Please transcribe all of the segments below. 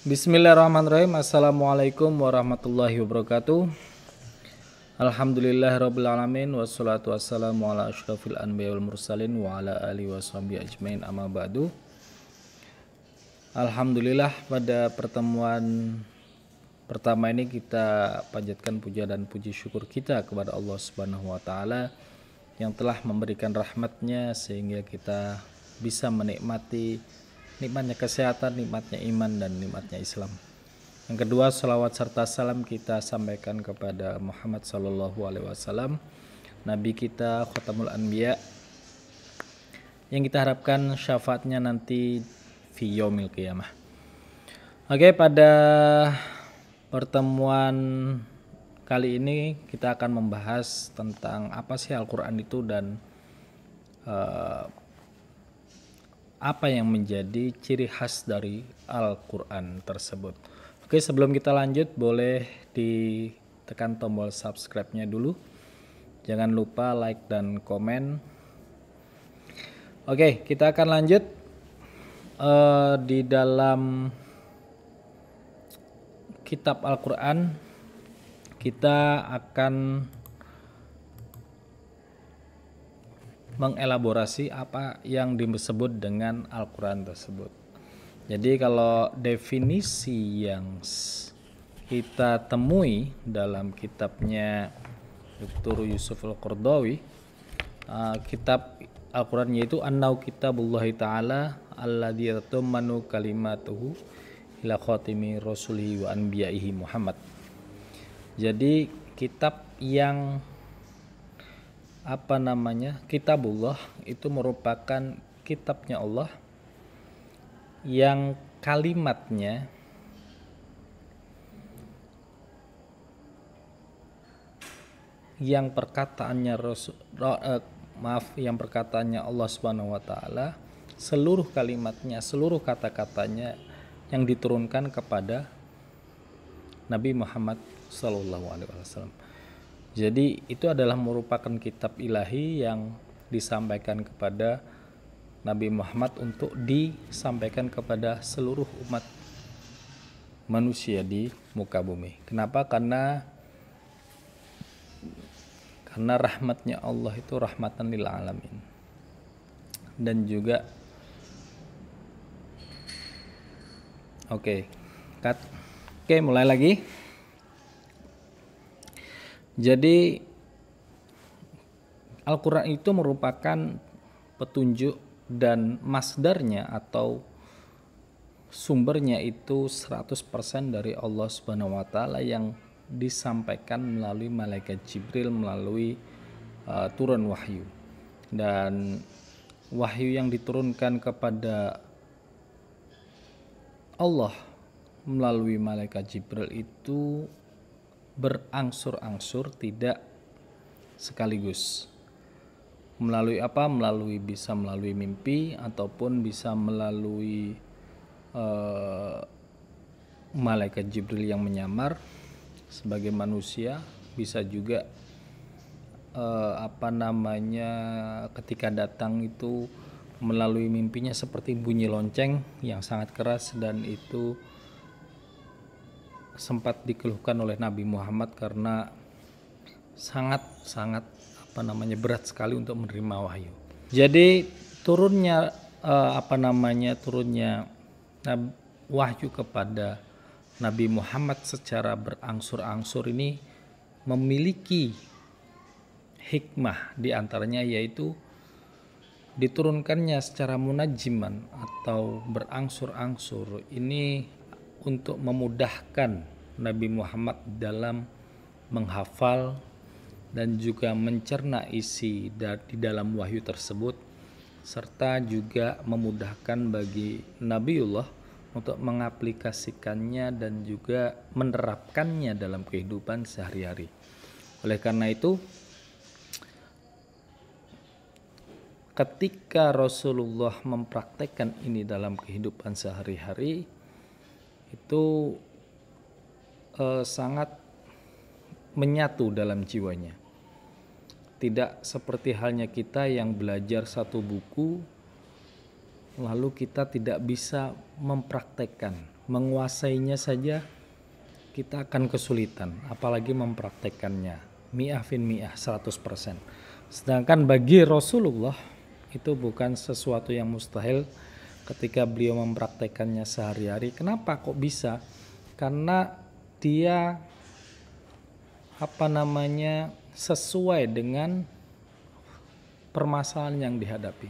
Bismillahirrahmanirrahim. Assalamualaikum warahmatullahi wabarakatuh. Alhamdulillahirabbil alamin wassalatu wassalamu ala asyrafil anbiya wal mursalin wa ala alihi washabihi ajmain amma ba'du. Alhamdulillah, pada pertemuan pertama ini kita panjatkan puja dan puji syukur kita kepada Allah Subhanahu wa taala yang telah memberikan rahmatnya sehingga kita bisa menikmati nikmatnya kesehatan, nikmatnya iman, dan nikmatnya Islam. Yang kedua, salawat serta salam kita sampaikan kepada Muhammad Sallallahu Alaihi Wasallam, Nabi kita, Khatamul Anbiya, yang kita harapkan syafaatnya nanti fi yaumil qiyamah. Oke, pada pertemuan kali ini kita akan membahas tentang apa sih Al-Quran itu dan apa yang menjadi ciri khas dari Al-Quran tersebut. Oke, sebelum kita lanjut boleh ditekan tombol subscribe-nya dulu. Jangan lupa like dan komen. Oke, kita akan lanjut di dalam kitab Al-Quran. Kita akan mengelaborasi apa yang disebut dengan Al-Quran tersebut. Jadi kalau definisi yang kita temui dalam kitabnya Dr. Yusuf Al-Qaradawi, kitab Al-Quran yaitu An-Naw Kitabullahi Ta'ala alladzi yatammanu kalimatuhu ila khatimi rasulihi wa anbiya'ihi Muhammad. Jadi kitab yang Kitabullah itu merupakan kitabnya Allah yang kalimatnya yang perkataannya Allah Subhanahu wa taala, seluruh kalimatnya, seluruh kata-katanya yang diturunkan kepada Nabi Muhammad sallallahu alaihi wasallam. Jadi itu adalah merupakan kitab ilahi yang disampaikan kepada Nabi Muhammad untuk disampaikan kepada seluruh umat manusia di muka bumi. Kenapa? Karena rahmatnya Allah itu rahmatan lil alamin. Dan juga Oke, mulai lagi. Jadi Al-Quran itu merupakan petunjuk dan masdarnya atau sumbernya itu 100% dari Allah Subhanahu wa taala yang disampaikan melalui malaikat Jibril, melalui turun wahyu. Dan wahyu yang diturunkan kepada Allah melalui malaikat Jibril itu berangsur-angsur, tidak sekaligus. Bisa melalui mimpi ataupun bisa melalui malaikat Jibril yang menyamar sebagai manusia, bisa juga ketika datang itu melalui mimpinya seperti bunyi lonceng yang sangat keras, dan itu sempat dikeluhkan oleh Nabi Muhammad karena sangat berat sekali untuk menerima wahyu. Jadi turunnya wahyu kepada Nabi Muhammad secara berangsur-angsur ini memiliki hikmah, diantaranya yaitu diturunkannya secara munajiman atau berangsur-angsur ini untuk memudahkan Nabi Muhammad dalam menghafal dan juga mencerna isi di dalam wahyu tersebut, serta juga memudahkan bagi Nabiullah untuk mengaplikasikannya dan juga menerapkannya dalam kehidupan sehari-hari. Oleh karena itu, ketika Rasulullah mempraktekkan ini dalam kehidupan sehari-hari, itu sangat menyatu dalam jiwanya. Tidak seperti halnya kita yang belajar satu buku lalu kita tidak bisa mempraktekkan menguasainya saja kita akan kesulitan, apalagi mempraktekannya mi'ah fin mi'ah 100%. Sedangkan bagi Rasulullah itu bukan sesuatu yang mustahil ketika beliau mempraktekannya sehari-hari. Kenapa kok bisa? Karena dia sesuai dengan permasalahan yang dihadapi.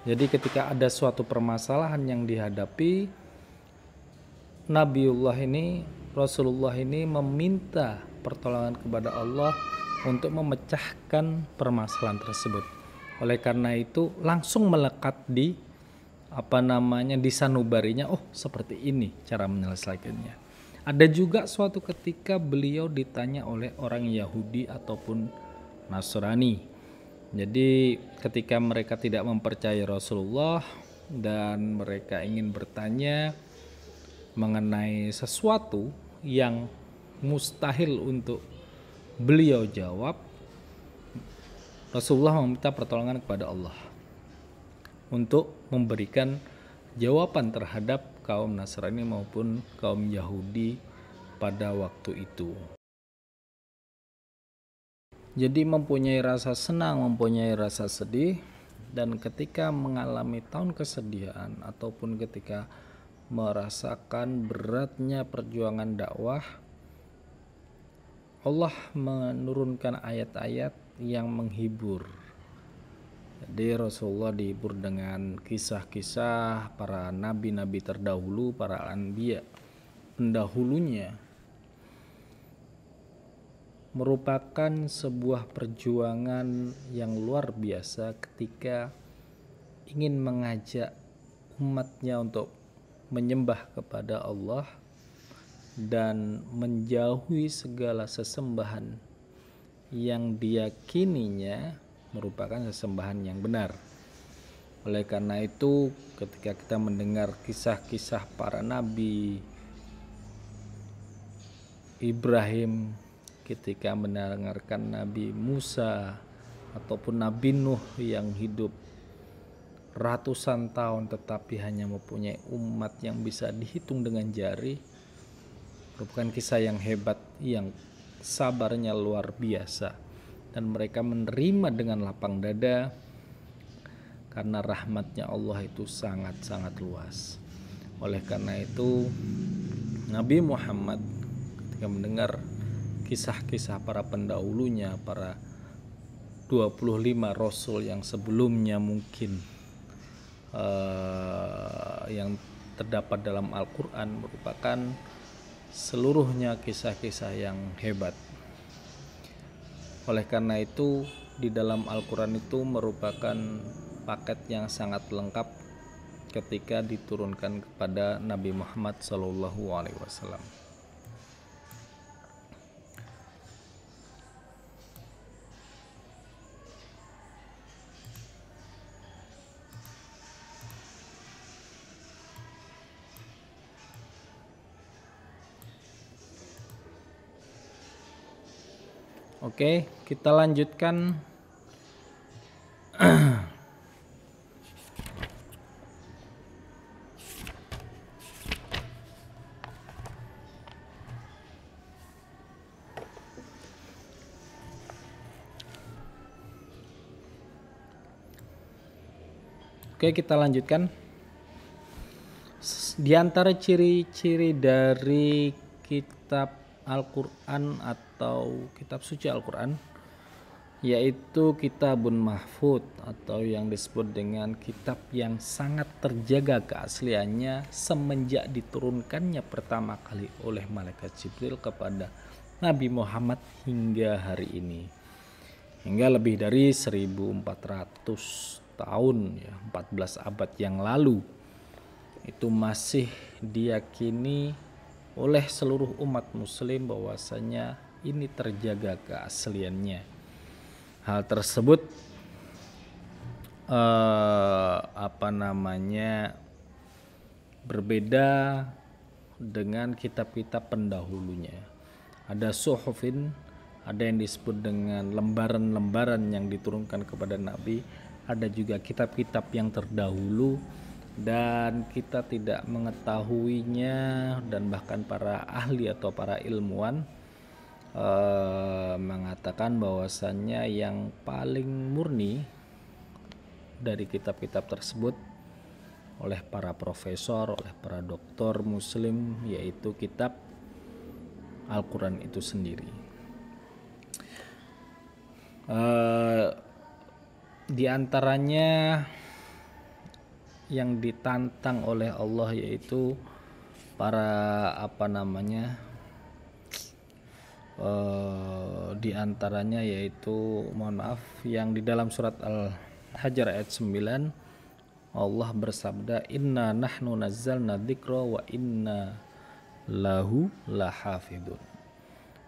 Jadi ketika ada suatu permasalahan yang dihadapi, Rasulullah ini meminta pertolongan kepada Allah untuk memecahkan permasalahan tersebut. Oleh karena itu langsung melekat di di sanubarinya, oh seperti ini cara menyelesaikannya. Ada juga suatu ketika beliau ditanya oleh orang Yahudi ataupun Nasrani. Jadi ketika mereka tidak mempercayai Rasulullah dan mereka ingin bertanya mengenai sesuatu yang mustahil untuk beliau jawab, Rasulullah meminta pertolongan kepada Allah untuk memberikan jawaban terhadap kaum Nasrani maupun kaum Yahudi pada waktu itu. Jadi mempunyai rasa senang, mempunyai rasa sedih, dan ketika mengalami tahun kesedihan ataupun ketika merasakan beratnya perjuangan dakwah, Allah menurunkan ayat-ayat yang menghibur. Jadi Rasulullah dihibur dengan kisah-kisah para nabi-nabi terdahulu, para anbiya pendahulunya. Merupakan sebuah perjuangan yang luar biasa ketika ingin mengajak umatnya untuk menyembah kepada Allah dan menjauhi segala sesembahan yang diyakininya merupakan sesembahan yang benar. Oleh karena itu ketika kita mendengar kisah-kisah para nabi, Ibrahim ketika mendengarkan Nabi Musa ataupun Nabi Nuh yang hidup ratusan tahun tetapi hanya mempunyai umat yang bisa dihitung dengan jari, merupakan kisah yang hebat, yang sabarnya luar biasa, dan mereka menerima dengan lapang dada karena rahmatnya Allah itu sangat-sangat luas. Oleh karena itu Nabi Muhammad ketika mendengar kisah-kisah para pendahulunya, para 25 Rasul yang sebelumnya mungkin yang terdapat dalam Al-Quran merupakan seluruhnya kisah-kisah yang hebat. Oleh karena itu di dalam Al-Quran itu merupakan paket yang sangat lengkap ketika diturunkan kepada Nabi Muhammad SAW. Oke, kita lanjutkan. Oke, kita lanjutkan. Di antara ciri-ciri dari kitab Al-Quran atau kitab suci Al-Quran yaitu kitabun mahfud atau yang disebut dengan kitab yang sangat terjaga keasliannya semenjak diturunkannya pertama kali oleh malaikat Jibril kepada Nabi Muhammad hingga hari ini, hingga lebih dari 1400 tahun ya, 14 abad yang lalu, itu masih diyakini oleh seluruh umat muslim bahwasanya ini terjaga keasliannya. Hal tersebut berbeda dengan kitab-kitab pendahulunya. Ada suhufin, ada yang disebut dengan lembaran-lembaran yang diturunkan kepada Nabi, ada juga kitab-kitab yang terdahulu dan kita tidak mengetahuinya, dan bahkan para ahli atau para ilmuwan mengatakan bahwasannya yang paling murni dari kitab-kitab tersebut oleh para profesor, oleh para doktor muslim, yaitu kitab Al-Quran itu sendiri. Di antaranya yang ditantang oleh Allah yaitu para di antaranya yaitu yang di dalam surat Al-Hajar ayat 9, Allah bersabda, inna nahnu nazzalna dzikra wa inna lahu lahafidun,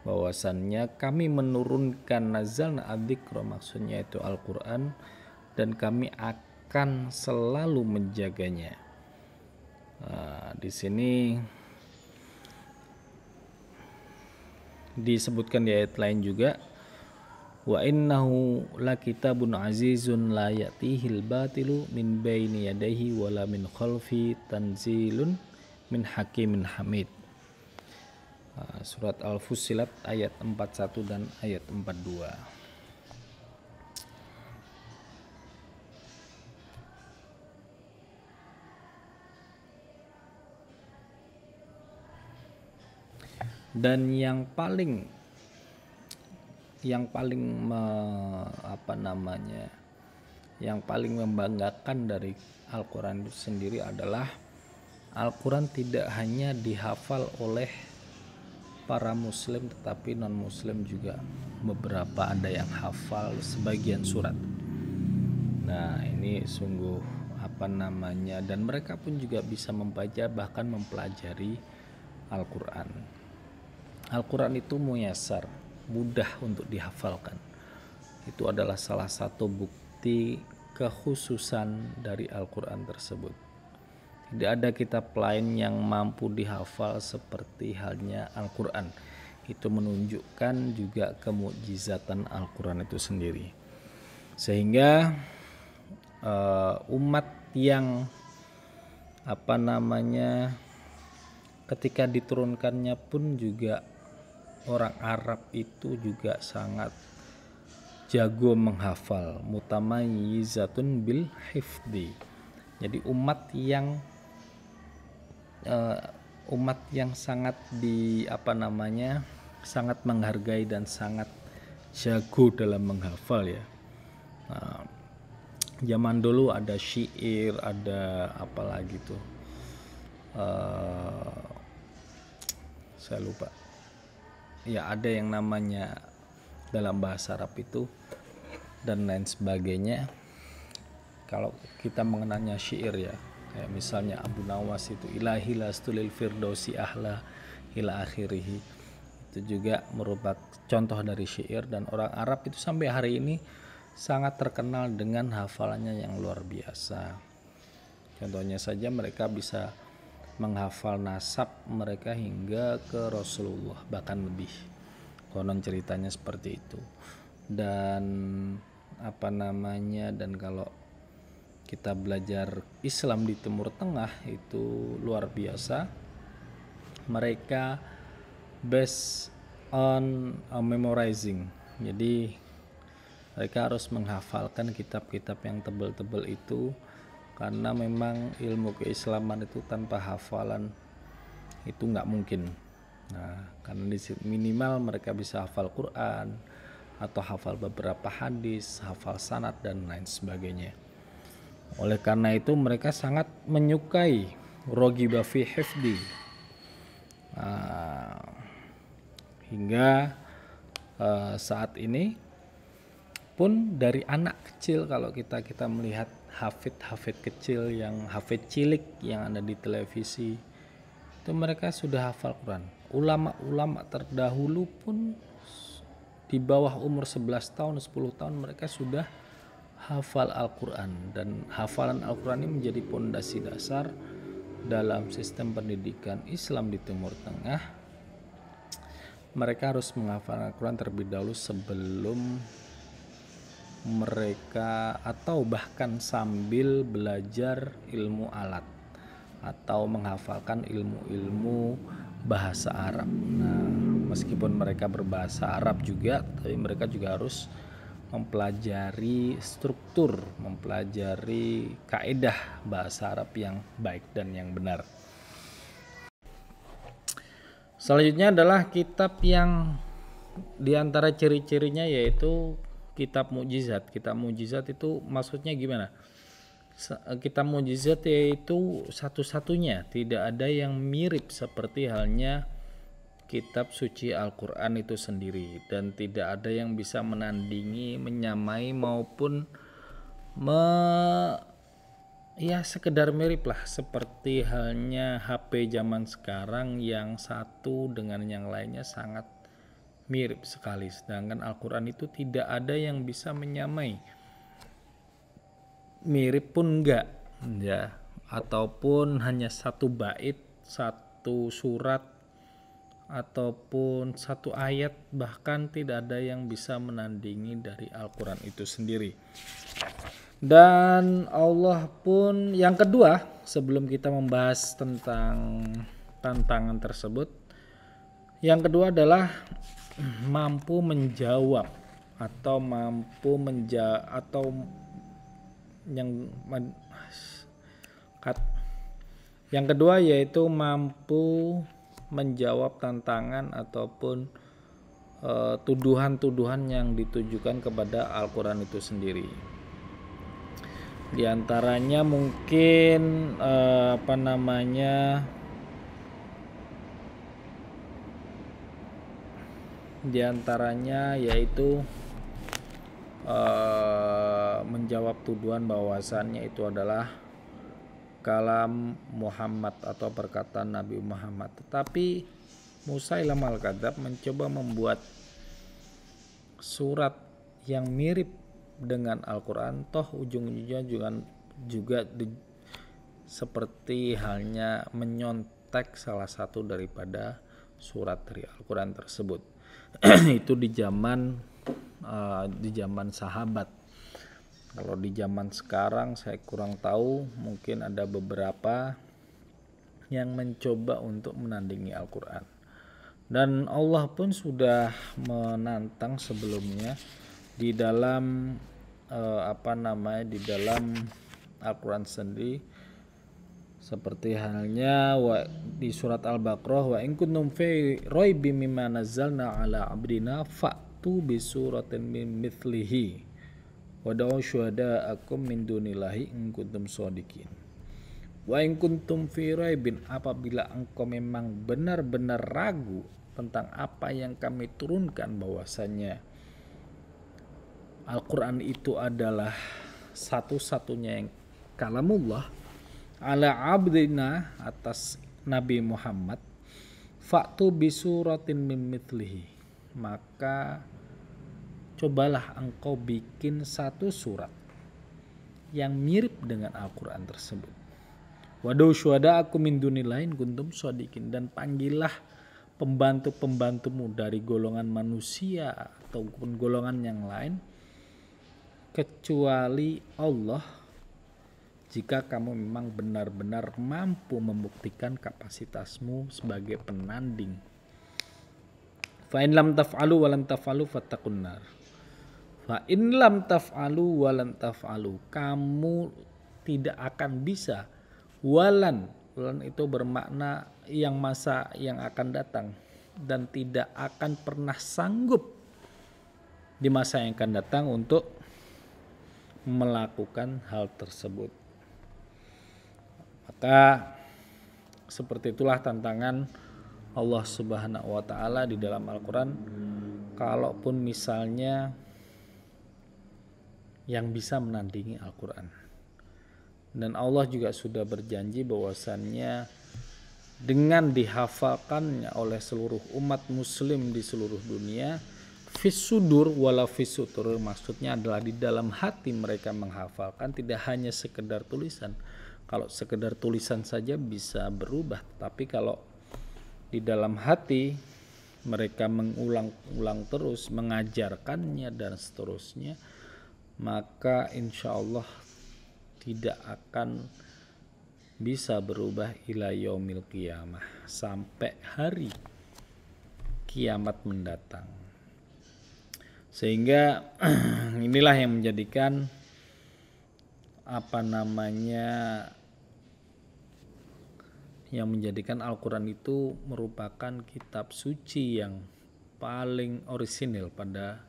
bahwasannya kami menurunkan nazzalna adzikra, maksudnya itu Al-Quran, dan kami akan selalu menjaganya. Di sini disebutkan di ayat lain juga, wa innahu lakitabun azizun la ya'tihil batilu min baini yadayhi wala min khalfi tanzilun min hakimin hamid. Surat Al-Fussilat ayat 41 dan ayat 42. Dan yang paling membanggakan dari Al-Quran itu sendiri adalah Al-Quran tidak hanya dihafal oleh para muslim, tetapi non muslim juga beberapa ada yang hafal sebagian surat. Nah, ini sungguh dan mereka pun juga bisa membaca bahkan mempelajari Al-Quran. Al-Quran itu muyassar, mudah untuk dihafalkan. Itu adalah salah satu bukti kekhususan dari Al-Quran tersebut. Tidak ada kitab lain yang mampu dihafal seperti halnya Al-Quran. Itu menunjukkan juga kemukjizatan Al-Quran itu sendiri. Sehingga umat yang ketika diturunkannya pun juga orang Arab itu juga sangat jago menghafal, mutamayyizatun bil hifdi. Jadi umat yang sangat sangat menghargai dan sangat jago dalam menghafal ya. Zaman dulu ada syair, ada apalagi tuh, saya lupa. Ya, ada yang namanya dalam bahasa Arab itu dan lain sebagainya. Kalau kita mengenalnya syair ya, kayak misalnya Abu Nawas itu ilahi lastulil firdausi ahla ila akhirih, itu juga merupakan contoh dari syair, dan orang Arab itu sampai hari ini sangat terkenal dengan hafalannya yang luar biasa. Contohnya saja mereka bisa menghafal nasab mereka hingga ke Rasulullah, bahkan lebih, konon ceritanya seperti itu. Dan dan kalau kita belajar Islam di Timur Tengah itu luar biasa, mereka based on memorizing. Jadi mereka harus menghafalkan kitab-kitab yang tebal-tebal itu, karena memang ilmu keislaman itu tanpa hafalan itu nggak mungkin. Nah, karena minimal mereka bisa hafal Quran atau hafal beberapa hadis, hafal sanad dan lain sebagainya. Oleh karena itu mereka sangat menyukai rogiba fi hifdi, hingga saat ini pun dari anak kecil, kalau kita melihat hafid kecil, yang hafid cilik yang ada di televisi, itu mereka sudah hafal Quran. Ulama-ulama terdahulu pun di bawah umur 11 tahun, 10 tahun mereka sudah hafal Al-Quran, dan hafalan Al-Quran ini menjadi pondasi dasar dalam sistem pendidikan Islam di Timur Tengah. Mereka harus menghafal Al-Quran terlebih dahulu sebelum mereka atau bahkan sambil belajar ilmu alat atau menghafalkan ilmu-ilmu bahasa Arab. Nah, meskipun mereka berbahasa Arab juga, tapi mereka juga harus mempelajari struktur, mempelajari kaidah bahasa Arab yang baik dan yang benar. Selanjutnya adalah kitab yang diantara ciri-cirinya yaitu kitab mukjizat. Kitab mukjizat itu maksudnya gimana? Kitab mukjizat yaitu satu-satunya, tidak ada yang mirip seperti halnya kitab suci Al-Quran itu sendiri, dan tidak ada yang bisa menandingi, menyamai maupun sekedar mirip lah, seperti halnya HP zaman sekarang yang satu dengan yang lainnya sangat mirip sekali, sedangkan Al-Quran itu tidak ada yang bisa menyamai. Mirip pun enggak ya, ataupun hanya satu bait, satu surat, ataupun satu ayat, bahkan tidak ada yang bisa menandingi dari Al-Quran itu sendiri. Dan Allah pun, yang kedua, sebelum kita membahas tentang tantangan tersebut, yang kedua adalah mampu menjawab atau yang kedua yaitu mampu menjawab tantangan ataupun tuduhan-tuduhan yang ditujukan kepada Al-Quran itu sendiri. Di antaranya mungkin di antaranya yaitu menjawab tuduhan bahwasannya itu adalah kalam Muhammad atau perkataan Nabi Muhammad. Tetapi Musailamah al-Kadzab mencoba membuat surat yang mirip dengan Al-Quran, toh ujung-ujungnya juga seperti halnya menyontek salah satu daripada surat dari Al-Quran tersebut. Itu di zaman sahabat. Kalau di zaman sekarang saya kurang tahu, mungkin ada beberapa yang mencoba untuk menandingi Al-Quran. Dan Allah pun sudah menantang sebelumnya di dalam di dalam Al-Quran sendiri, seperti halnya di surat Al-Baqarah, wa in kuntum fi raibim mimma nazzalna ala abdina fa'tu bi suratin min mithlihi wada'u syuhada'akum min dunillahi in kuntum shadiqin. Wa in kuntum fi raibin, apabila engkau memang benar-benar ragu tentang apa yang kami turunkan, bahwasanya Al-Quran itu adalah satu-satunya yang kalamullah ala abdina, atas Nabi Muhammad, fa'tu bisuratin min mithlihi, maka cobalah engkau bikin satu surat yang mirip dengan Al-Quran tersebut. Wadu syuhada'akum min dunillahi kuntum shadiqin, dan panggillah pembantu-pembantumu dari golongan manusia ataupun golongan yang lain kecuali Allah, jika kamu memang benar-benar mampu membuktikan kapasitasmu sebagai penanding. Fa in lam taf'alu wa lan taf'alu fattaqun nar. Fa in lam taf'alu wa lan taf'alu, kamu tidak akan bisa. Walan itu bermakna masa yang akan datang, dan tidak akan pernah sanggup di masa yang akan datang untuk melakukan hal tersebut. Maka seperti itulah tantangan Allah Subhanahu wa taala di dalam Al-Quran. Kalaupun misalnya yang bisa menandingi Al-Quran, dan Allah juga sudah berjanji bahwasannya dengan dihafalkannya oleh seluruh umat muslim di seluruh dunia, fisudur wala fisutur, maksudnya adalah di dalam hati mereka menghafalkan, tidak hanya sekedar tulisan. Kalau sekedar tulisan saja bisa berubah, tapi kalau di dalam hati mereka mengulang-ulang terus, mengajarkannya dan seterusnya, maka insya Allah tidak akan bisa berubah ila yaumil qiyamah, sampai hari kiamat mendatang. Sehingga inilah yang menjadikan yang menjadikan Al-Quran itu merupakan kitab suci yang paling orisinil pada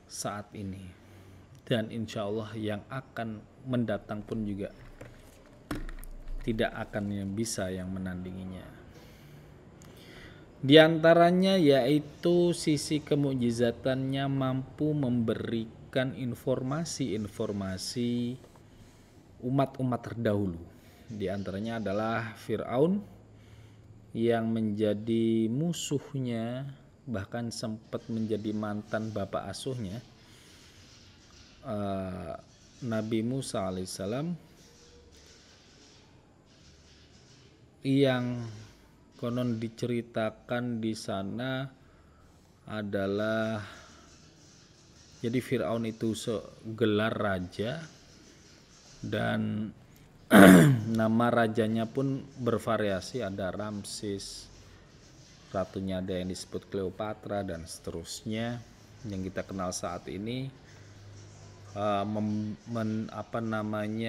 saat ini, dan insya Allah yang akan mendatang pun juga tidak akan bisa yang menandinginya. Di antaranya yaitu sisi kemujizatannya mampu memberikan informasi-informasi umat-umat terdahulu. Di antaranya adalah Fir'aun yang menjadi musuhnya, bahkan sempat menjadi mantan bapak asuhnya Nabi Musa alaihissalam, yang konon diceritakan di sana adalah, jadi Fir'aun itu gelar raja, dan nama rajanya pun bervariasi, ada Ramses, ratunya ada yang disebut Cleopatra dan seterusnya yang kita kenal saat ini.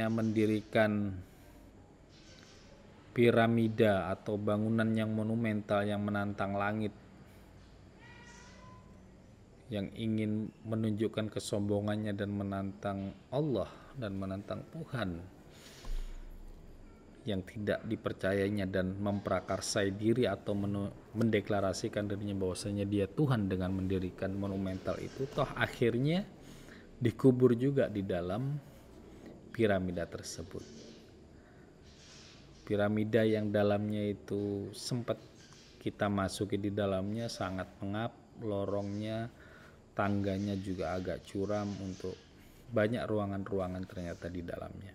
Mendirikan piramida atau bangunan yang monumental yang menantang langit, yang ingin menunjukkan kesombongannya dan menantang Allah dan menantang Tuhan yang tidak dipercayainya, dan memprakarsai diri atau mendeklarasikan dirinya bahwasanya dia Tuhan dengan mendirikan monumental itu. Toh akhirnya dikubur juga di dalam piramida tersebut. Piramida yang dalamnya itu sempat kita masuki di dalamnya, sangat pengap, lorongnya, tangganya juga agak curam, untuk banyak ruangan-ruangan ternyata di dalamnya.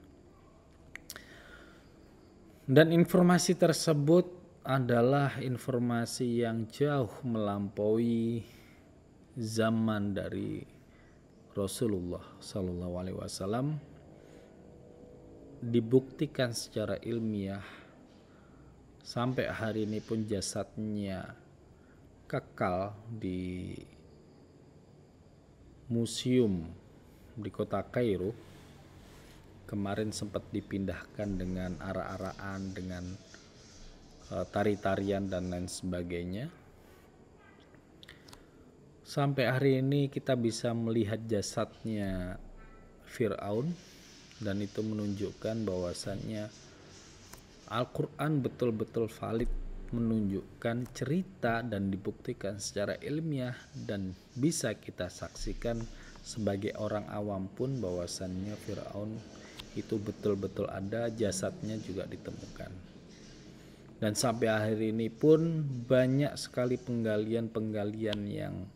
Dan informasi tersebut adalah informasi yang jauh melampaui zaman dari Rasulullah Sallallahu Alaihi Wasallam, dibuktikan secara ilmiah sampai hari ini pun jasadnya kekal di museum di kota Kairo. Kemarin sempat dipindahkan dengan arak-arakan, dengan tari-tarian dan lain sebagainya. Sampai hari ini kita bisa melihat jasadnya Fir'aun, dan itu menunjukkan bahwasannya Al-Quran betul-betul valid, menunjukkan cerita dan dibuktikan secara ilmiah, dan bisa kita saksikan sebagai orang awam pun bahwasannya Fir'aun itu betul-betul ada, jasadnya juga ditemukan. Dan sampai akhir ini pun banyak sekali penggalian-penggalian yang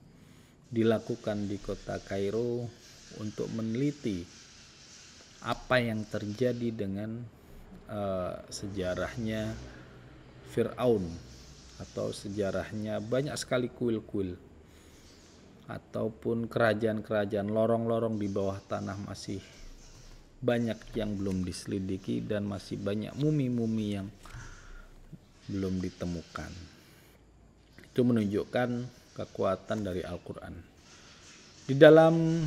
dilakukan di kota Kairo untuk meneliti apa yang terjadi dengan sejarahnya Fir'aun, atau sejarahnya banyak sekali kuil-kuil ataupun kerajaan-kerajaan, lorong-lorong di bawah tanah masih banyak yang belum diselidiki, dan masih banyak mumi-mumi yang belum ditemukan. Itu menunjukkan kekuatan dari Al-Quran. Di dalam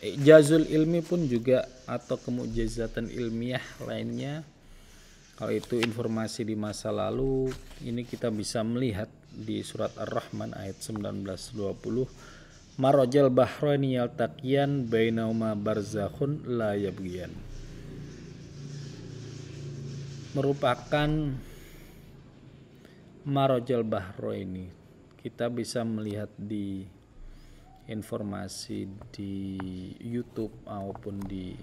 ijazul ilmi pun juga, atau kemujizatan ilmiah lainnya, kalau itu informasi di masa lalu, ini kita bisa melihat di surat Ar-Rahman ayat 19-20. Marajal bahraini yaltaqiyan bainahuma barzakhun la yabghiyan. Merupakan marajal bahraini. Kita bisa melihat di informasi di YouTube maupun di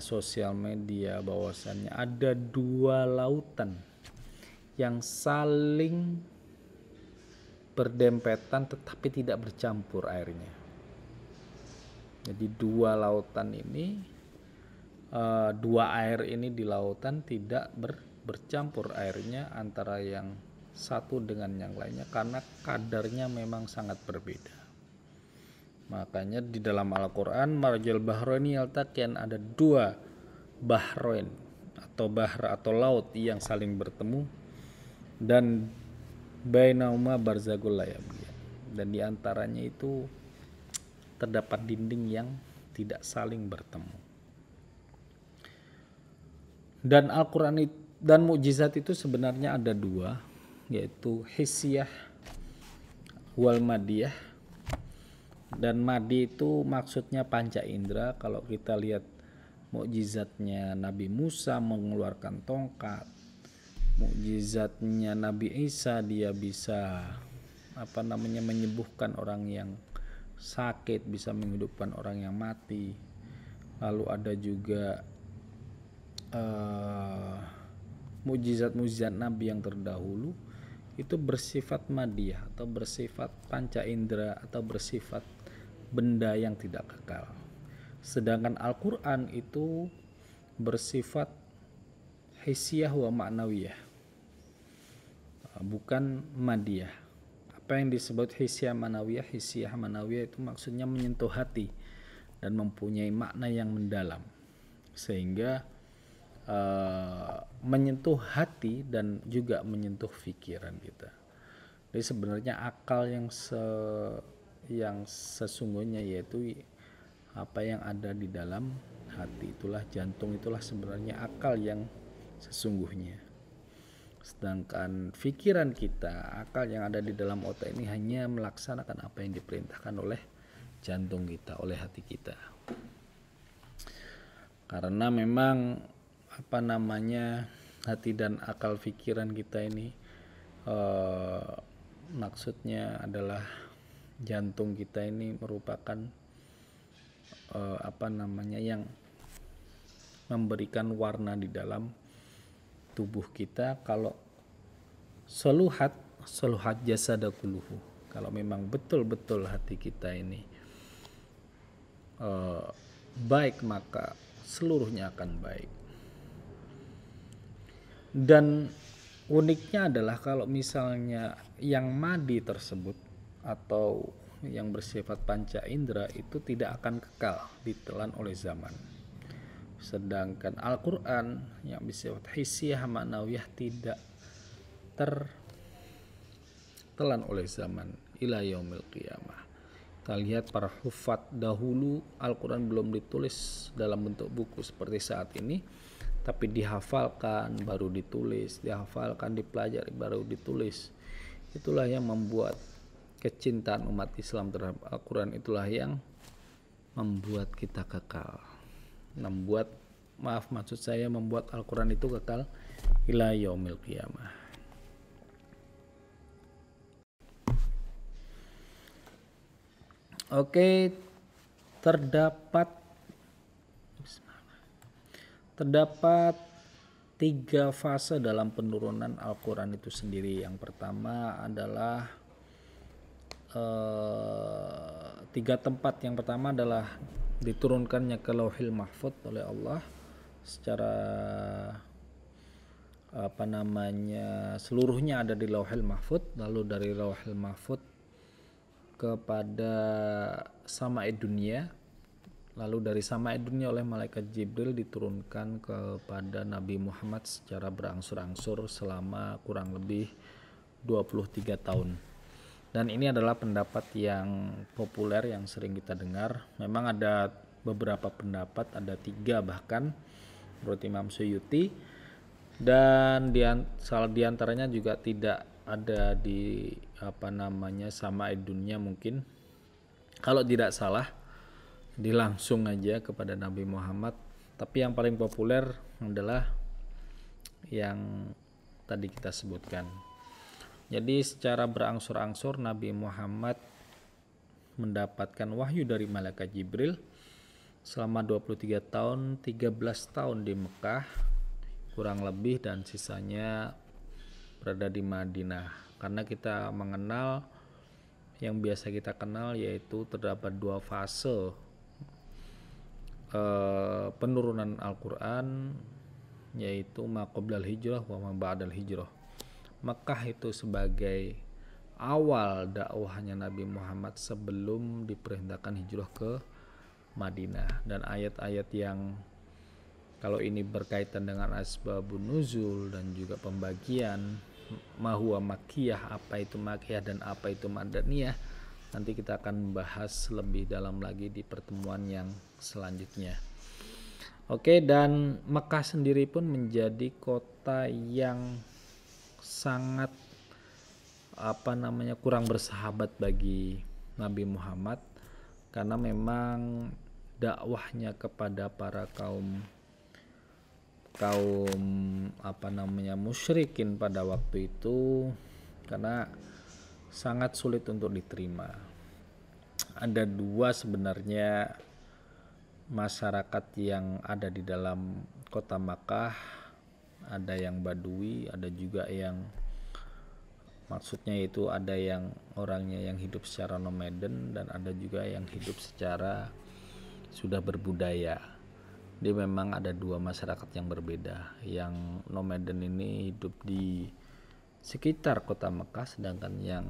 sosial media, bahwasannya ada dua lautan yang saling berdempetan tetapi tidak bercampur airnya. Jadi dua lautan ini, dua air ini di lautan tidak bercampur airnya antara yang satu dengan yang lainnya, karena kadarnya memang sangat berbeda. Makanya di dalam Al-Quran marjal bahraini yaltaqiyan, ada dua bahrain atau bahr atau laut yang saling bertemu, dan bainahuma barzagul la yabghiyan, dan diantaranya itu terdapat dinding yang tidak saling bertemu. Dan Al-Quran dan mukjizat itu sebenarnya ada dua, yaitu hissiyah wal madiyah. Dan madi itu maksudnya panca indera. Kalau kita lihat mukjizatnya Nabi Musa mengeluarkan tongkat, mukjizatnya Nabi Isa dia bisa menyembuhkan orang yang sakit, bisa menghidupkan orang yang mati. Lalu ada juga mukjizat-mukjizat Nabi yang terdahulu itu bersifat madiyah atau bersifat panca indera atau bersifat benda yang tidak kekal. Sedangkan Al-Quran itu bersifat hissiyah wa ma'nawiyah, bukan madiyah. Apa yang disebut hissiyah manawiyah? Hissiyah manawiyah itu maksudnya menyentuh hati dan mempunyai makna yang mendalam, sehingga menyentuh hati dan juga menyentuh pikiran kita. Jadi sebenarnya akal yang sesungguhnya, yaitu apa yang ada di dalam hati, itulah jantung, itulah sebenarnya akal yang sesungguhnya. Sedangkan pikiran kita, akal yang ada di dalam otak ini hanya melaksanakan apa yang diperintahkan oleh jantung kita, oleh hati kita. Karena memang hati dan akal pikiran kita ini maksudnya adalah jantung kita ini merupakan yang memberikan warna di dalam tubuh kita. Kalau soluhat jasada kulluhu, kalau memang betul-betul hati kita ini baik, maka seluruhnya akan baik. Dan uniknya adalah kalau misalnya yang madi tersebut atau yang bersifat panca indera itu tidak akan kekal, ditelan oleh zaman. Sedangkan Al-Quran yang bersifat hissiyah ma'nawiyah tidak tertelan oleh zaman ila yaumil qiyamah. Kita lihat para hufat dahulu, Al-Quran belum ditulis dalam bentuk buku seperti saat ini, tapi dihafalkan baru ditulis, dihafalkan dipelajari baru ditulis. Itulah yang membuat kecintaan umat Islam terhadap Al-Quran, itulah yang membuat kita kekal, membuat Al-Quran itu kekal ila yaumil qiyamah. Oke, terdapat 3 fase dalam penurunan Al-Quran itu sendiri. Yang pertama adalah 3 tempat. Yang pertama adalah diturunkannya ke Lauhil Mahfuz oleh Allah secara seluruhnya ada di Lauhil Mahfuz. Lalu dari Lauhil Mahfuz kepada Sama'id dunia, lalu dari Sama'id dunia oleh malaikat Jibril diturunkan kepada Nabi Muhammad secara berangsur-angsur selama kurang lebih 23 tahun. Dan ini adalah pendapat yang populer yang sering kita dengar. Memang ada beberapa pendapat, ada 3 bahkan menurut Imam Suyuti, dan diantaranya juga tidak ada di Sama'id dunia mungkin. Kalau tidak salah dilangsung aja kepada Nabi Muhammad, tapi yang paling populer adalah yang tadi kita sebutkan. Jadi secara berangsur-angsur Nabi Muhammad mendapatkan wahyu dari malaikat Jibril selama 23 tahun, 13 tahun di Mekah kurang lebih, dan sisanya berada di Madinah. Karena kita mengenal, yang biasa kita kenal, yaitu terdapat 2 fase penurunan Al-Quran, yaitu ma qoblal hijrah wa ma ba'dal hijrah. Mekah itu sebagai awal dakwahnya Nabi Muhammad sebelum diperintahkan hijrah ke Madinah. Dan ayat-ayat yang kalau ini berkaitan dengan asbabun nuzul dan juga pembagian mahua makiyah, apa itu makiyah dan apa itu madaniyah, nanti kita akan bahas lebih dalam lagi di pertemuan yang selanjutnya. Oke, dan Mekah sendiri pun menjadi kota yang sangat kurang bersahabat bagi Nabi Muhammad, karena memang dakwahnya kepada para kaum musyrikin pada waktu itu karena sangat sulit untuk diterima. Ada dua sebenarnya masyarakat yang ada di dalam kota Makkah, ada yang Badui, ada juga yang maksudnya itu ada yang orangnya yang hidup secara nomaden dan ada juga yang hidup secara sudah berbudaya. Dia memang ada dua masyarakat yang berbeda. Yang nomaden ini hidup di sekitar kota Mekah, sedangkan yang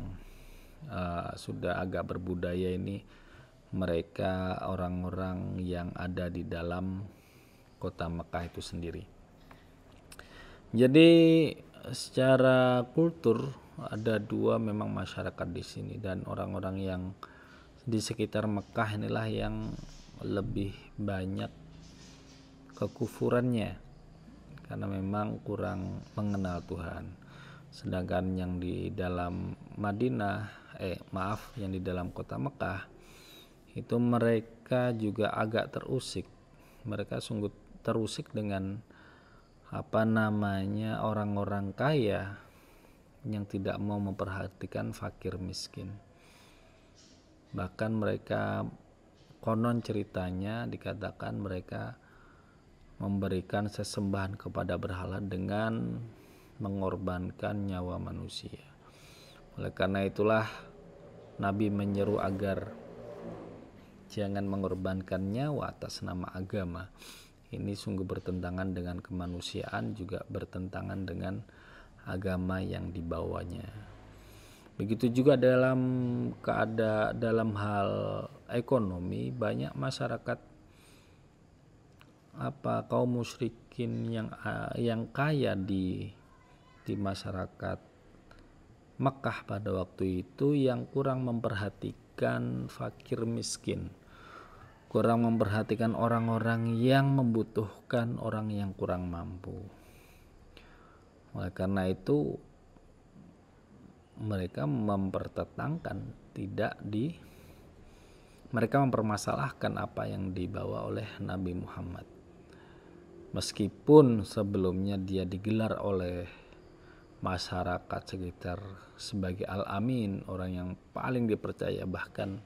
sudah agak berbudaya ini mereka orang-orang yang ada di dalam kota Mekah itu sendiri. Jadi secara kultur ada dua memang masyarakat di sini, dan orang-orang yang di sekitar Mekah inilah yang lebih banyak kekufurannya karena memang kurang mengenal Tuhan. Sedangkan yang di dalam yang di dalam kota Mekah itu mereka juga agak terusik. Mereka sungguh terusik dengan orang-orang kaya yang tidak mau memperhatikan fakir miskin. Bahkan mereka konon ceritanya dikatakan mereka memberikan sesembahan kepada berhala dengan mengorbankan nyawa manusia. Oleh karena itulah Nabi menyeru agar jangan mengorbankan nyawa atas nama agama. Ini sungguh bertentangan dengan kemanusiaan, juga bertentangan dengan agama yang dibawanya. Begitu juga dalam hal ekonomi, banyak masyarakat kaum musyrikin yang kaya di masyarakat Mekah pada waktu itu yang kurang memperhatikan fakir miskin, kurang memperhatikan orang-orang yang membutuhkan, orang yang kurang mampu. Oleh karena itu mereka mereka mempermasalahkan apa yang dibawa oleh Nabi Muhammad. Meskipun sebelumnya dia digelar oleh masyarakat sekitar sebagai Al-Amin, orang yang paling dipercaya, bahkan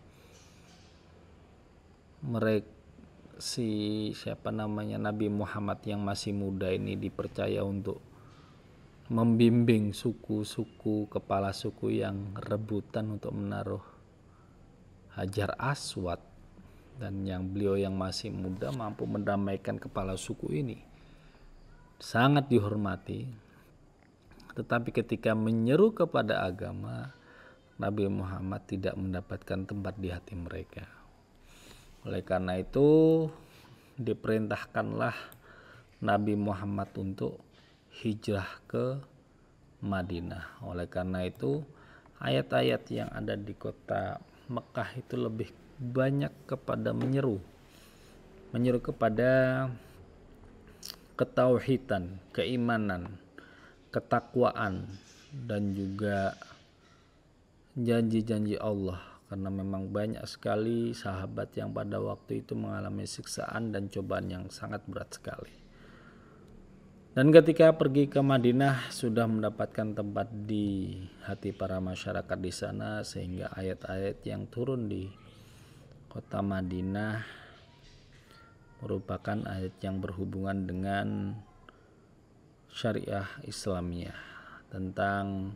Nabi Muhammad yang masih muda ini dipercaya untuk membimbing suku-suku, kepala suku yang rebutan untuk menaruh Hajar Aswad, dan beliau yang masih muda mampu mendamaikan kepala suku ini, sangat dihormati. Tetapi ketika menyeru kepada agama, Nabi Muhammad tidak mendapatkan tempat di hati mereka. Oleh karena itu diperintahkanlah Nabi Muhammad untuk hijrah ke Madinah. Oleh karena itu ayat-ayat yang ada di kota Mekah itu lebih banyak kepada menyeru kepada ketauhidan, keimanan, ketakwaan, dan juga janji-janji Allah, karena memang banyak sekali sahabat yang pada waktu itu mengalami siksaan dan cobaan yang sangat berat sekali. Dan ketika pergi ke Madinah sudah mendapatkan tempat di hati para masyarakat di sana, sehingga ayat-ayat yang turun di kota Madinah merupakan ayat yang berhubungan dengan syariah Islamiyah, tentang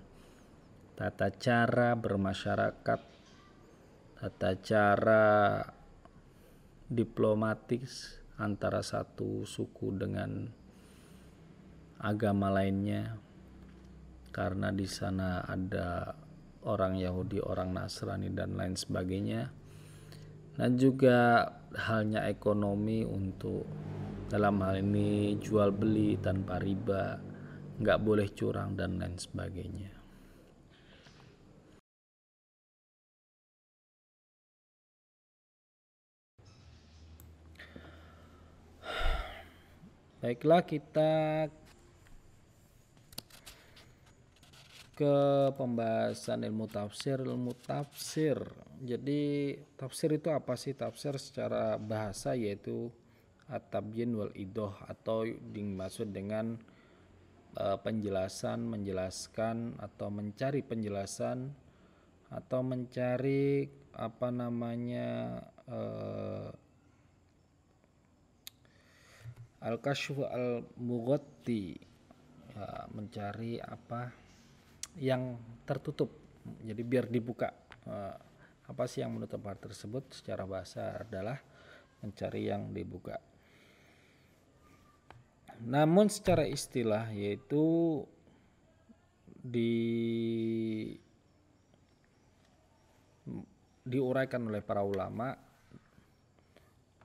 tata cara bermasyarakat, tata cara diplomatis antara satu suku dengan agama lainnya, karena di sana ada orang Yahudi, orang Nasrani dan lain sebagainya. Dan juga halnya ekonomi untuk dalam hal ini jual beli tanpa riba, nggak boleh curang dan lain sebagainya. Baiklah, kita ke pembahasan ilmu tafsir. Jadi tafsir itu apa sih? Tafsir secara bahasa yaitu at-tabyin wal idoh, atau dimaksud dengan penjelasan, menjelaskan atau mencari penjelasan atau mencari al-kashf al-mughatti, ya, mencari apa yang tertutup, jadi biar dibuka. Apa sih yang menutup hal tersebut? Secara bahasa adalah mencari yang dibuka. Namun secara istilah yaitu diuraikan oleh para ulama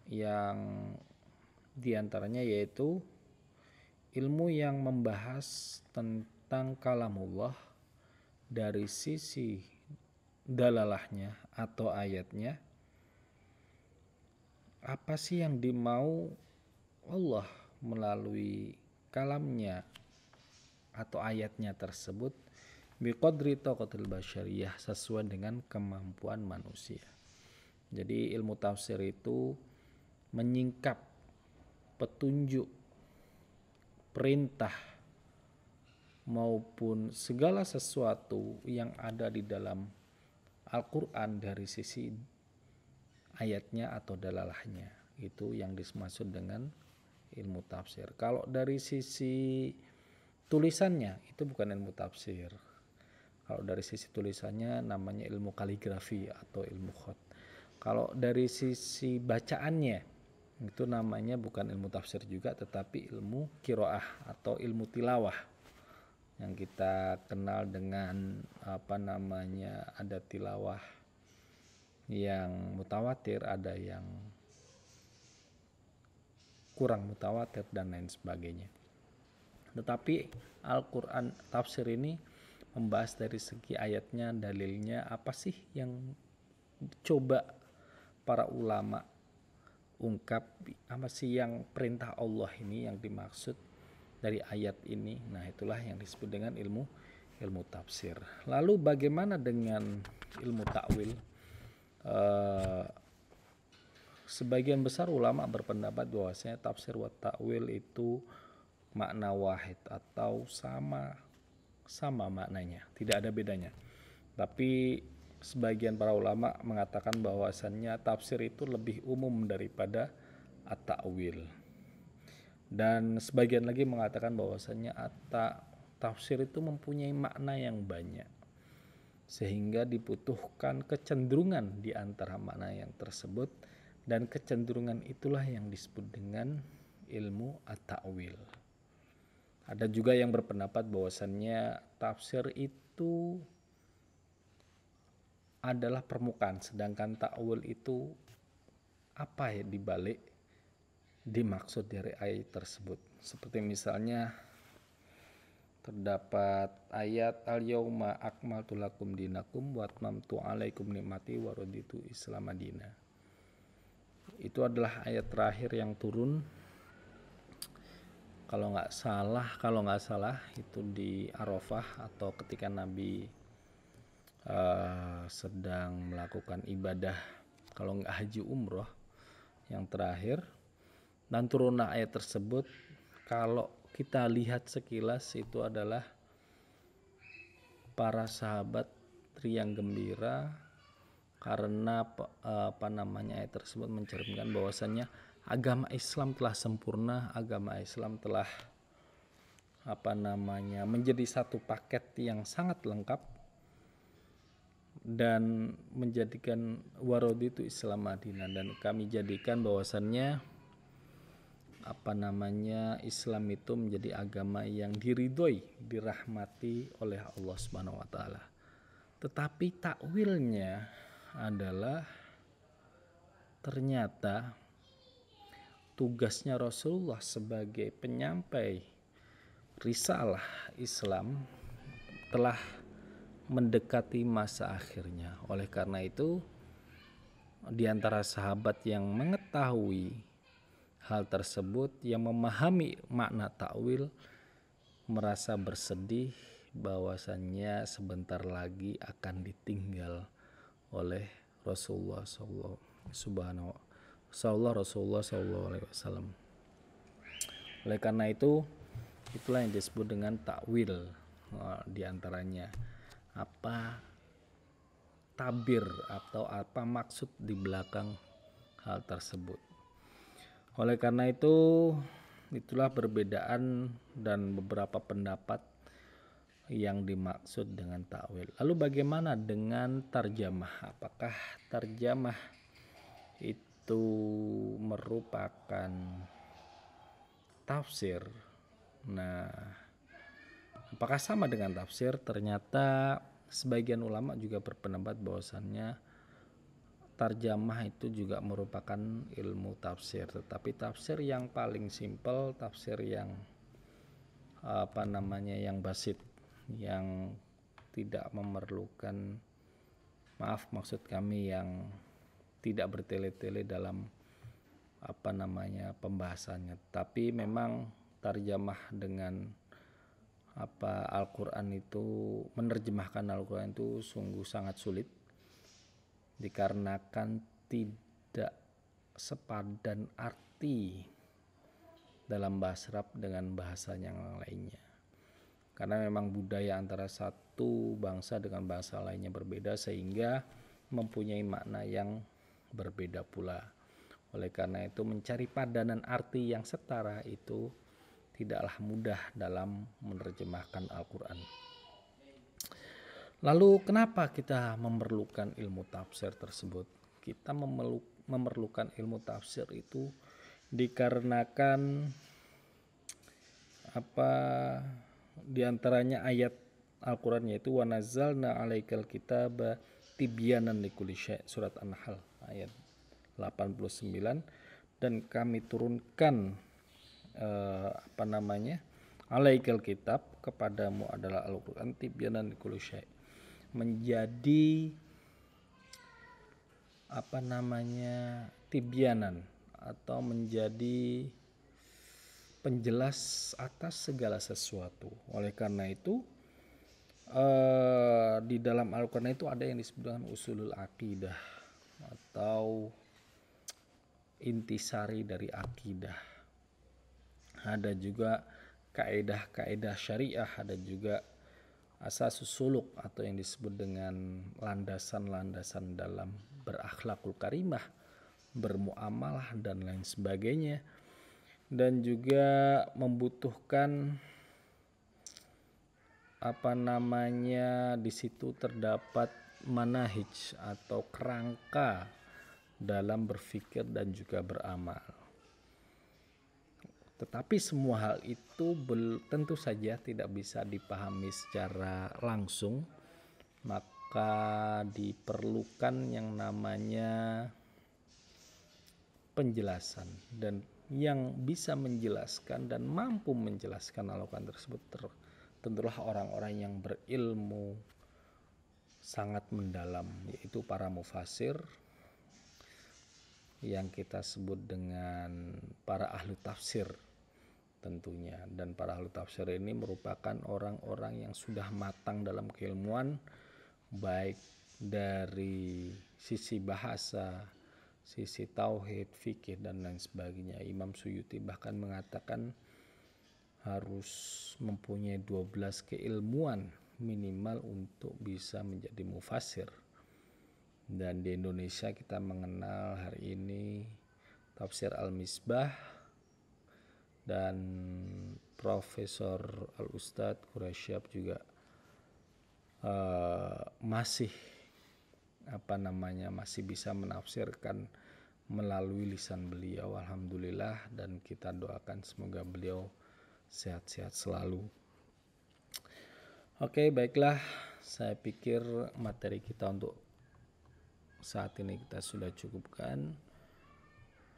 yang diantaranya yaitu ilmu yang membahas tentang kalamullah dari sisi dalalahnya atau ayatnya. Apa sih yang dimau Allah melalui kalamnya atau ayatnya tersebut, biqadri taqatil basyariyah, sesuai dengan kemampuan manusia. Jadi ilmu tafsir itu menyingkap petunjuk, perintah maupun segala sesuatu yang ada di dalam Al-Quran dari sisi ayatnya atau dalalahnya. Itu yang dimaksud dengan ilmu tafsir. Kalau dari sisi tulisannya itu bukan ilmu tafsir. Kalau dari sisi tulisannya namanya ilmu kaligrafi atau ilmu khat. Kalau dari sisi bacaannya itu namanya bukan ilmu tafsir juga, tetapi ilmu qiraah atau ilmu tilawah, yang kita kenal dengan ada tilawah yang mutawatir, ada yang kurang mutawatir dan lain sebagainya. Tetapi Al-Quran tafsir ini membahas dari segi ayatnya, dalilnya, apa sih yang coba para ulama ungkap, apa sih yang perintah Allah ini yang dimaksud dari ayat ini. Nah, itulah yang disebut dengan ilmu tafsir. Lalu bagaimana dengan ilmu takwil? Sebagian besar ulama berpendapat bahwasanya tafsir wa takwil itu makna wahid atau sama maknanya, tidak ada bedanya. Tapi sebagian para ulama mengatakan bahwasannya tafsir itu lebih umum daripada at-ta'wil. Dan sebagian lagi mengatakan bahwasannya tafsir itu mempunyai makna yang banyak, sehingga dibutuhkan kecenderungan di antara makna yang tersebut, dan kecenderungan itulah yang disebut dengan ilmu at-ta'wil. Ada juga yang berpendapat bahwasannya tafsir itu adalah permukaan, sedangkan ta'wil itu apa ya dibalik dimaksud dari ayat tersebut. Seperti misalnya terdapat ayat al-yauma akmaltu lakum dinakum wa atmamtu alaikum nikmati wa raditu islam madina. Itu adalah ayat terakhir yang turun, kalau nggak salah itu di Arafah, atau ketika Nabi sedang melakukan ibadah, kalau nggak haji umroh yang terakhir. Dan turunlah ayat tersebut. Kalau kita lihat sekilas itu adalah para sahabat riang gembira karena ayat tersebut mencerminkan bahwasannya agama Islam telah sempurna, agama Islam telah menjadi satu paket yang sangat lengkap, dan menjadikan waraditu Islam Madinah, dan kami jadikan bahwasannya Islam itu menjadi agama yang diridhoi, dirahmati oleh Allah Subhanahu wa taala. Tetapi takwilnya adalah ternyata tugasnya Rasulullah sebagai penyampai risalah Islam telah mendekati masa akhirnya. Oleh karena itu, di antara sahabat yang mengetahui hal tersebut, yang memahami makna takwil, merasa bersedih bahwasannya sebentar lagi akan ditinggal oleh Rasulullah SAW. Oleh karena itu, itulah yang disebut dengan takwil. Di antaranya apa tabir atau apa maksud di belakang hal tersebut. Oleh karena itu, itulah perbedaan dan beberapa pendapat yang dimaksud dengan takwil. Lalu bagaimana dengan tarjamah? Apakah tarjamah itu merupakan tafsir? Nah, apakah sama dengan tafsir? Ternyata sebagian ulama juga berpendapat bahwasannya tarjamah itu juga merupakan ilmu tafsir, tetapi tafsir yang paling simpel, tafsir yang yang basit, yang tidak memerlukan, maksud kami yang tidak bertele-tele dalam pembahasannya. Tapi memang tarjamah dengan Al-Quran itu, menerjemahkan Al-Quran itu sungguh sangat sulit, dikarenakan tidak sepadan arti dalam bahasa Arab dengan bahasa yang lainnya. Karena memang budaya antara satu bangsa dengan bangsa lainnya berbeda, sehingga mempunyai makna yang berbeda pula. Oleh karena itu, mencari padanan arti yang setara itu tidaklah mudah dalam menerjemahkan Al-Quran. Lalu kenapa kita memerlukan ilmu tafsir tersebut? Kita memerlukan ilmu tafsir itu dikarenakan di antaranya ayat Al-Quran, yaitu wa nazzalna 'alaikal kitaba tibyanan likulli syai', surat An-Nahl ayat 89, dan kami turunkan alaikal kitab, kepadamu adalah Al-Quran, tibyanan likulli syai', menjadi tibyanan atau menjadi penjelas atas segala sesuatu. Oleh karena itu, di dalam Al-Quran itu ada yang disebut dengan usulul akidah atau intisari dari akidah. Ada juga kaedah-kaedah syariah, ada juga asasus suluk atau yang disebut dengan landasan-landasan dalam berakhlakul karimah, bermuamalah dan lain sebagainya. Dan juga membutuhkan di situ terdapat manahij atau kerangka dalam berpikir dan juga beramal. Tetapi semua hal itu tentu saja tidak bisa dipahami secara langsung, maka diperlukan yang namanya penjelasan, dan yang bisa menjelaskan dan mampu menjelaskan Al-Quran tersebut tentulah orang-orang yang berilmu sangat mendalam, yaitu para mufassir yang kita sebut dengan para ahli tafsir tentunya. Dan para ahli tafsir ini merupakan orang-orang yang sudah matang dalam keilmuan, baik dari sisi bahasa, sisi tauhid, fikih dan lain sebagainya. Imam Suyuti bahkan mengatakan harus mempunyai 12 keilmuan minimal untuk bisa menjadi mufassir. Dan di Indonesia kita mengenal hari ini Tafsir Al-Misbah dan Profesor Al-Ustadz Quraisyab juga masih masih bisa menafsirkan melalui lisan beliau, alhamdulillah, dan kita doakan semoga beliau sehat-sehat selalu. Oke, baiklah, saya pikir materi kita untuk saat ini kita sudah cukupkan.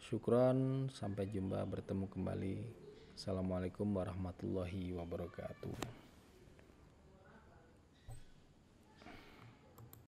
Syukron, sampai jumpa, bertemu kembali. Assalamualaikum warahmatullahi wabarakatuh.